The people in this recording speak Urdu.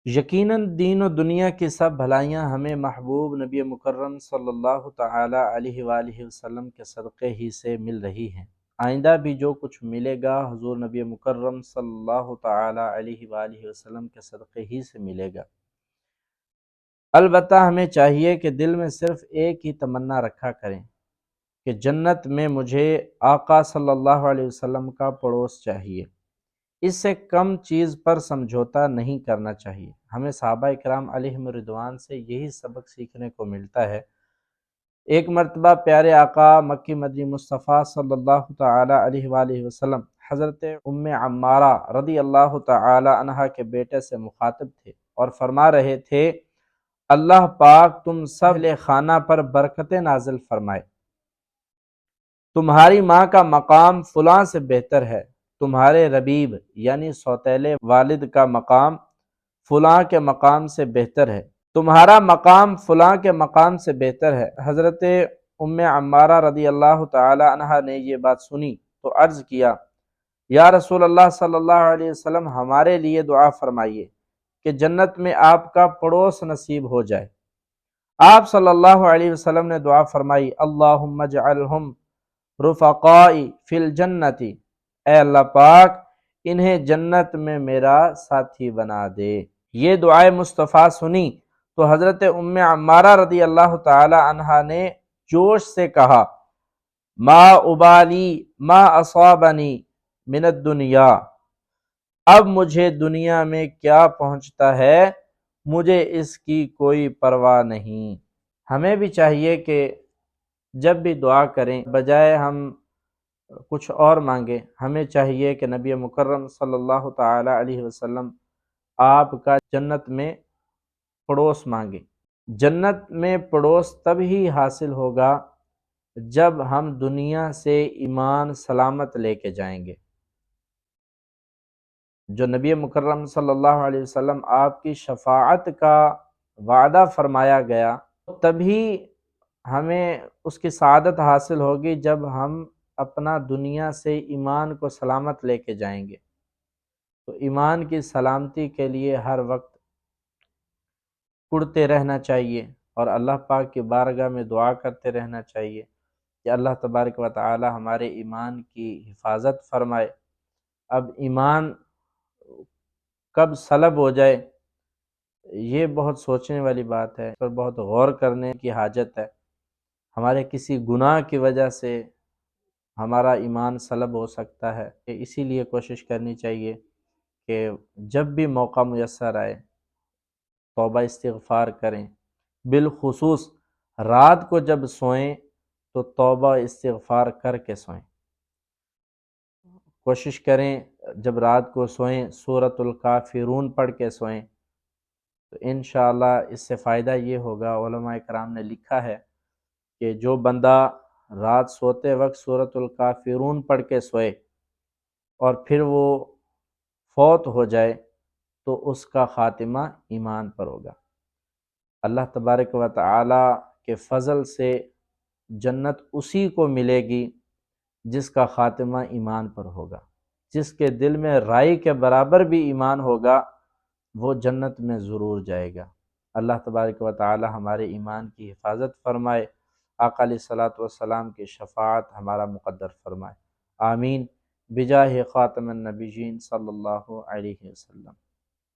یقیناً دین و دنیا کی سب بھلائیاں ہمیں محبوب نبی مکرم صلی اللہ تعالی علیہ وآلہ وسلم کے صدقے ہی سے مل رہی ہیں۔ آئندہ بھی جو کچھ ملے گا حضور نبی مکرم صلی اللہ تعالی علیہ وآلہ وسلم کے صدقے ہی سے ملے گا۔ البتہ ہمیں چاہیے کہ دل میں صرف ایک ہی تمنا رکھا کریں کہ جنت میں مجھے آقا صلی اللہ علیہ وسلم کا پڑوس چاہیے، اس سے کم چیز پر سمجھوتا نہیں کرنا چاہیے۔ ہمیں صحابہ کرام علیہم رضوان سے یہی سبق سیکھنے کو ملتا ہے۔ ایک مرتبہ پیارے آقا مکی مدنی مصطفیٰ صلی اللہ تعالی علیہ وآلہ وسلم حضرت ام عمارہ رضی اللہ تعالی عنہا کے بیٹے سے مخاطب تھے اور فرما رہے تھے، اللہ پاک تم سب اہل خانہ پر برکت نازل فرمائے، تمہاری ماں کا مقام فلاں سے بہتر ہے، تمہارے ربیب یعنی سوتیلے والد کا مقام فلاں کے مقام سے بہتر ہے، تمہارا مقام فلاں کے مقام سے بہتر ہے۔ حضرت ام عمارہ رضی اللہ تعالی عنہا نے یہ بات سنی تو عرض کیا، یا رسول اللہ صلی اللہ علیہ وسلم ہمارے لیے دعا فرمائیے کہ جنت میں آپ کا پڑوس نصیب ہو جائے۔ آپ صلی اللہ علیہ وسلم نے دعا فرمائی، اللہم اجعلہم رفقائی فی الجنت، اے اللہ پاک انہیں جنت میں میرا ساتھی بنا دے۔ یہ دعائے مصطفیٰ سنی تو حضرت ام عمارہ رضی اللہ تعالی عنہا نے جوش سے کہا، ما ابالی ما اصابنی من الدنیا، اب مجھے دنیا میں کیا پہنچتا ہے، مجھے اس کی کوئی پرواہ نہیں۔ ہمیں بھی چاہیے کہ جب بھی دعا کریں بجائے ہم کچھ اور مانگیں، ہمیں چاہیے کہ نبی مکرم صلی اللہ تعالی علیہ وسلم آپ کا جنت میں پڑوس مانگیں۔ جنت میں پڑوس تب ہی حاصل ہوگا جب ہم دنیا سے ایمان سلامت لے کے جائیں گے۔ جو نبی مکرم صلی اللہ علیہ وسلم آپ کی شفاعت کا وعدہ فرمایا گیا، تبھی ہمیں اس کی سعادت حاصل ہوگی جب ہم اپنا دنیا سے ایمان کو سلامت لے کے جائیں گے۔ تو ایمان کی سلامتی کے لیے ہر وقت پڑھتے رہنا چاہیے اور اللہ پاک کی بارگاہ میں دعا کرتے رہنا چاہیے کہ اللہ تبارک و تعالی ہمارے ایمان کی حفاظت فرمائے۔ اب ایمان کب سلب ہو جائے یہ بہت سوچنے والی بات ہے، اس پر بہت غور کرنے کی حاجت ہے۔ ہمارے کسی گناہ کی وجہ سے ہمارا ایمان سلب ہو سکتا ہے، اسی لیے کوشش کرنی چاہیے کہ جب بھی موقع میسر آئے توبہ استغفار کریں، بالخصوص رات کو جب سوئیں تو توبہ استغفار کر کے سوئیں۔ کوشش کریں جب رات کو سوئیں سورۃ الکافرون پڑھ کے سوئیں، تو انشاءاللہ اس سے فائدہ یہ ہوگا، علماء کرام نے لکھا ہے کہ جو بندہ رات سوتے وقت سورۃ الکافرون پڑھ کے سوئے اور پھر وہ فوت ہو جائے تو اس کا خاتمہ ایمان پر ہوگا۔ اللہ تبارک و تعالی کے فضل سے جنت اسی کو ملے گی جس کا خاتمہ ایمان پر ہوگا۔ جس کے دل میں رائی کے برابر بھی ایمان ہوگا وہ جنت میں ضرور جائے گا۔ اللہ تبارک و تعالی ہمارے ایمان کی حفاظت فرمائے، آقا علیہ الصلوۃ والسلام کی شفاعت ہمارا مقدر فرمائے، آمین بجاہ خاتم النبیین صلی اللہ علیہ وسلم۔